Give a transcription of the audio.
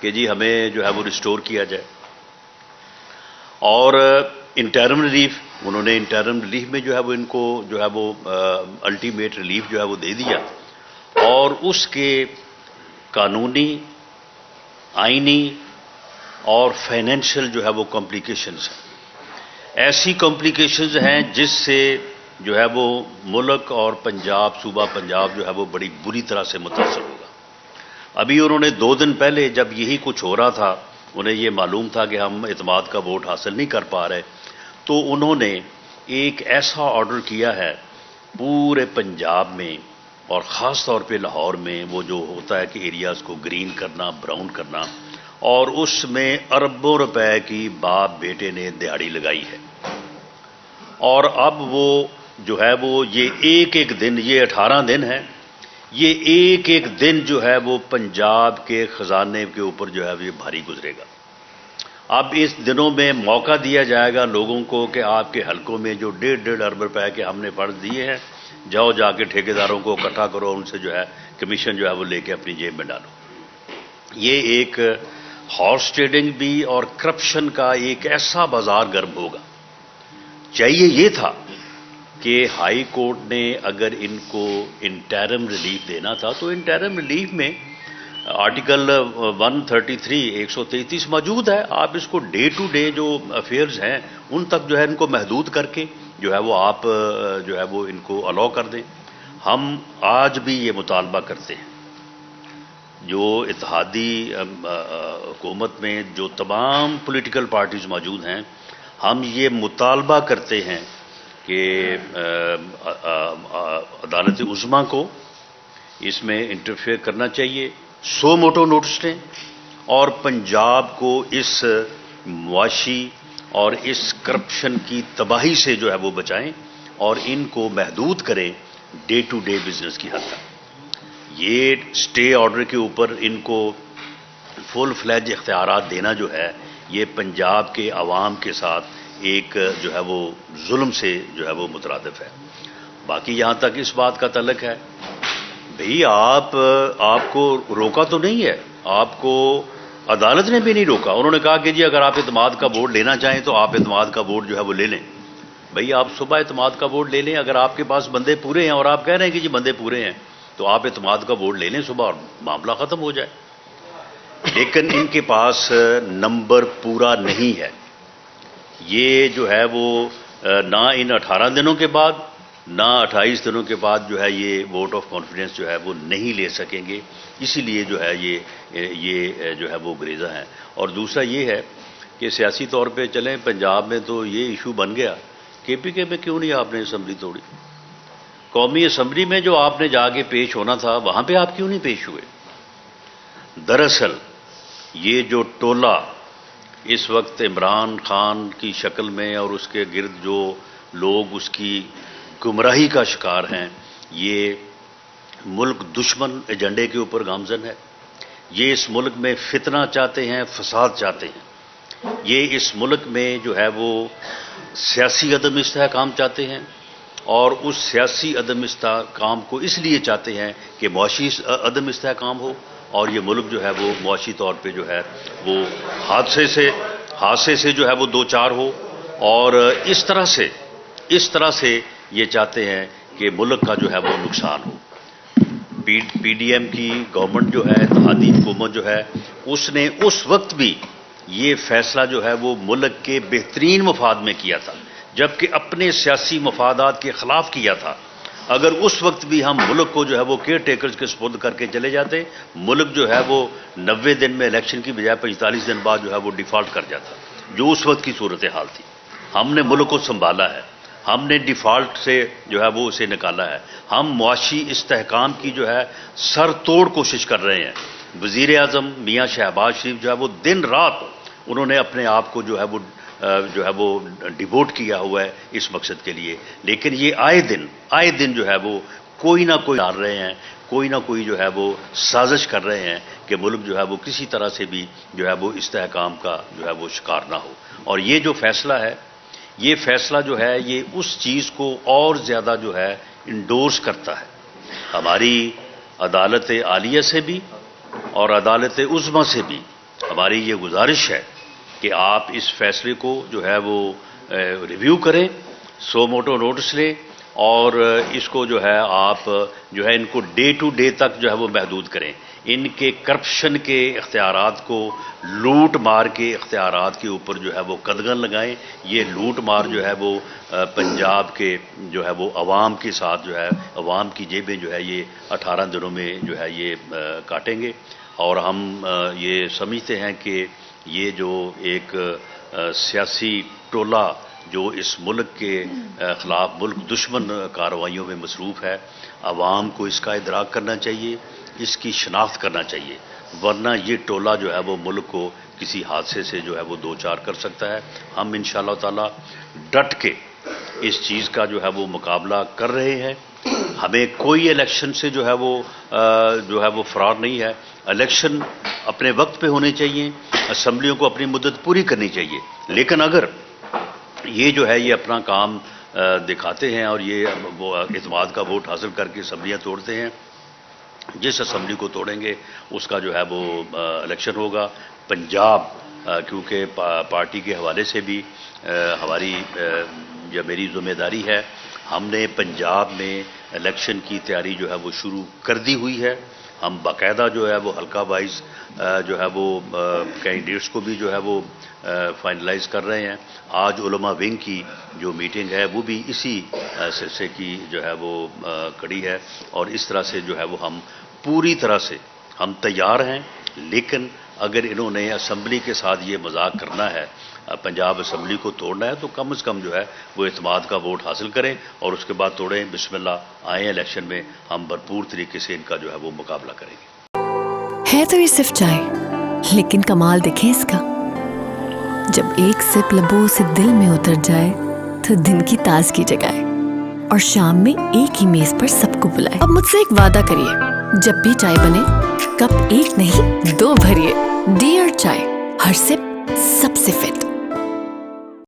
کہ جی ہمیں جو ہے وہ ریسٹور کیا جائے، اور انٹرم ریلیف، انہوں نے انٹرم ریلیف میں جو ہے وہ ان کو جو ہے وہ الٹیمیٹ ریلیف جو ہے وہ دے دیا، اور اس کے قانونی، آئینی اور فائنینشیل جو ہے وہ کمپلیکیشنز ہیں، ایسی کمپلیکیشنز ہیں جس سے جو ہے وہ ملک اور پنجاب، صوبہ پنجاب جو ہے وہ بڑی بری طرح سے متاثر ہوگا۔ ابھی انہوں نے 2 دن پہلے جب یہی کچھ ہو رہا تھا، انہیں یہ معلوم تھا کہ ہم اعتماد کا ووٹ حاصل نہیں کر پا رہے، تو انہوں نے ایک ایسا آرڈر کیا ہے پورے پنجاب میں اور خاص طور پہ لاہور میں، وہ جو ہوتا ہے کہ ایریاز کو گرین کرنا، براؤن کرنا، اور اس میں اربوں روپے کی باپ بیٹے نے دہاڑی لگائی ہے، اور اب وہ جو ہے وہ یہ ایک دن، یہ 18 دن ہے، یہ ایک دن جو ہے وہ پنجاب کے خزانے کے اوپر جو ہے وہ بھاری گزرے گا۔ اب اس دنوں میں موقع دیا جائے گا لوگوں کو کہ آپ کے حلقوں میں جو 1.5 ارب روپے کے ہم نے فرض دیے ہیں، جاؤ جا کے ٹھیکیداروں کو اکٹھا کرو، ان سے جو ہے کمیشن جو ہے وہ لے کے اپنی جیب میں ڈالو۔ یہ ایک ہارس ٹریڈنگ بھی اور کرپشن کا ایک ایسا بازار گرم ہوگا۔ چاہیے یہ تھا کہ ہائی کورٹ نے اگر ان کو انٹرم ریلیف دینا تھا تو انٹرم ریلیف میں آرٹیکل 133 133 موجود ہے، آپ اس کو ڈے ٹو ڈے جو افیئرز ہیں ان تک جو ہے ان کو محدود کر کے جو ہے وہ آپ جو ہے وہ ان کو الاؤ کر دیں۔ ہم آج بھی یہ مطالبہ کرتے ہیں، جو اتحادی حکومت میں جو تمام پولیٹیکل پارٹیز موجود ہیں، ہم یہ مطالبہ کرتے ہیں کہ عدالت عظمیٰ کو اس میں انٹرفیئر کرنا چاہیے، سو موٹو نوٹس لیں اور پنجاب کو اس معاشی اور اس کرپشن کی تباہی سے جو ہے وہ بچائیں اور ان کو محدود کریں ڈے ٹو ڈے بزنس کی حد تک۔ یہ سٹے آرڈر کے اوپر ان کو فل فلیج اختیارات دینا جو ہے، یہ پنجاب کے عوام کے ساتھ ایک جو ہے وہ ظلم سے جو ہے وہ مترادف ہے۔ باقی یہاں تک اس بات کا تعلق ہے، بھئی آپ کو روکا تو نہیں ہے، آپ کو عدالت نے بھی نہیں روکا۔ انہوں نے کہا کہ جی اگر آپ اعتماد کا ووٹ لینا چاہیں تو آپ اعتماد کا ووٹ جو ہے وہ لے لیں۔ بھئی آپ صبح اعتماد کا ووٹ لے لیں، اگر آپ کے پاس بندے پورے ہیں اور آپ کہہ رہے ہیں کہ جی بندے پورے ہیں تو آپ اعتماد کا ووٹ لے لیں صبح اور معاملہ ختم ہو جائے۔ لیکن ان کے پاس نمبر پورا نہیں ہے، یہ جو ہے وہ نہ ان 18 دنوں کے بعد نہ 28 دنوں کے بعد جو ہے یہ ووٹ آف کانفیڈنس جو ہے وہ نہیں لے سکیں گے، اسی لیے جو ہے یہ جو ہے وہ گریزہ ہیں۔ اور دوسرا یہ ہے کہ سیاسی طور پہ چلیں، پنجاب میں تو یہ ایشو بن گیا، کے پی کے میں کیوں نہیں آپ نے اسمبلی توڑی؟ قومی اسمبلی میں جو آپ نے جا کے پیش ہونا تھا وہاں پہ آپ کیوں نہیں پیش ہوئے؟ دراصل یہ جو ٹولہ اس وقت عمران خان کی شکل میں اور اس کے گرد جو لوگ اس کی گمراہی کا شکار ہیں، یہ ملک دشمن ایجنڈے کے اوپر گامزن ہے۔ یہ اس ملک میں فتنہ چاہتے ہیں، فساد چاہتے ہیں، یہ اس ملک میں جو ہے وہ سیاسی عدم استحکام چاہتے ہیں، اور اس سیاسی عدم استحکام کو اس لیے چاہتے ہیں کہ معاشی عدم استحکام ہو اور یہ ملک جو ہے وہ معاشی طور پہ جو ہے وہ حادثے سے جو ہے وہ دوچار ہو، اور اس طرح سے یہ چاہتے ہیں کہ ملک کا جو ہے وہ نقصان ہو۔ پی ڈی ایم کی گورنمنٹ جو ہے، اتحادی حکومت جو ہے، اس نے اس وقت بھی یہ فیصلہ جو ہے وہ ملک کے بہترین مفاد میں کیا تھا، جبکہ اپنے سیاسی مفادات کے خلاف کیا تھا۔ اگر اس وقت بھی ہم ملک کو جو ہے وہ کیئر ٹیکرز کے سپرد کر کے چلے جاتے، ملک جو ہے وہ 90 دن میں الیکشن کی بجائے 45 دن بعد جو ہے وہ ڈیفالٹ کر جاتا، جو اس وقت کی صورتحال تھی۔ ہم نے ملک کو سنبھالا ہے، ہم نے ڈیفالٹ سے جو ہے وہ اسے نکالا ہے، ہم معاشی استحکام کی جو ہے سر توڑ کوشش کر رہے ہیں۔ وزیر اعظم میاں شہباز شریف جو ہے وہ دن رات انہوں نے اپنے آپ کو جو ہے وہ ڈیووٹ کیا ہوا ہے اس مقصد کے لیے، لیکن یہ آئے دن جو ہے وہ کوئی نہ کوئی ڈال رہے ہیں، کوئی نہ کوئی جو ہے وہ سازش کر رہے ہیں کہ ملک جو ہے وہ کسی طرح سے بھی جو ہے وہ استحکام کا جو ہے وہ شکار نہ ہو۔ اور یہ جو فیصلہ ہے، یہ فیصلہ جو ہے یہ اس چیز کو اور زیادہ جو ہے انڈورس کرتا ہے۔ ہماری عدالت عالیہ سے بھی اور عدالت عظمیٰ سے بھی ہماری یہ گزارش ہے کہ آپ اس فیصلے کو جو ہے وہ ریویو کریں، سو موٹو نوٹس لیں، اور اس کو جو ہے آپ جو ہے ان کو ڈے ٹو ڈے تک جو ہے وہ محدود کریں. ان کے کرپشن کے اختیارات کو، لوٹ مار کے اختیارات کے اوپر جو ہے وہ قدغن لگائیں. یہ لوٹ مار جو ہے وہ پنجاب کے جو ہے وہ عوام کے ساتھ جو ہے عوام کی جیبیں جو ہے یہ 18 دنوں میں جو ہے یہ کاٹیں گے. اور ہم یہ سمجھتے ہیں کہ یہ جو ایک سیاسی ٹولہ جو اس ملک کے خلاف ملک دشمن کارروائیوں میں مصروف ہے، عوام کو اس کا ادراک کرنا چاہیے، اس کی شناخت کرنا چاہیے، ورنہ یہ ٹولہ جو ہے وہ ملک کو کسی حادثے سے جو ہے وہ دوچار کر سکتا ہے. ہم انشاءاللہ تعالی ڈٹ کے اس چیز کا جو ہے وہ مقابلہ کر رہے ہیں. ہمیں کوئی الیکشن سے جو ہے وہ فرار نہیں ہے. الیکشن اپنے وقت پہ ہونے چاہیے، اسمبلیوں کو اپنی مدت پوری کرنی چاہیے. لیکن اگر یہ جو ہے یہ اپنا کام دکھاتے ہیں اور یہ وہ اعتماد کا ووٹ حاصل کر کے اسمبلیاں توڑتے ہیں، جس اسمبلی کو توڑیں گے اس کا جو ہے وہ الیکشن ہوگا. پنجاب کیونکہ پارٹی کے حوالے سے بھی ہماری یا میری ذمہ داری ہے، ہم نے پنجاب میں الیکشن کی تیاری جو ہے وہ شروع کر دی ہوئی ہے. ہم باقاعدہ جو ہے وہ حلقہ وائز جو ہے وہ کینڈیڈیٹس کو بھی جو ہے وہ فائنلائز کر رہے ہیں. آج علماء ونگ کی جو میٹنگ ہے وہ بھی اسی سلسلے کی جو ہے وہ کڑی ہے. اور اس طرح سے جو ہے وہ ہم پوری طرح سے ہم تیار ہیں. لیکن اگر انہوں نے اسمبلی کے ساتھ یہ مذاق کرنا ہے، پنجاب اسمبلی کو توڑنا ہے، تو کم از کم جو ہے وہ اعتماد کا ووٹ حاصل کریں اور اس کے بعد توڑیں. بسم اللہ آئیں الیکشن میں، ہم بھرپور طریقے سے ان کا جو ہے وہ مقابلہ کریں گے. ہے تو یہ صرف چائے، لیکن کمال دیکھیں اس کا. جب ایک سپ لبوں سے دل میں اتر جائے تو دن کی تازگی جگائے، اور شام میں ایک ہی میز پر سب کو بلائے. اب مجھ سے ایک وعدہ کریے، جب بھی چائے بنے کپ ایک نہیں 2 بھریے. ڈیئر چائے، ہر سپ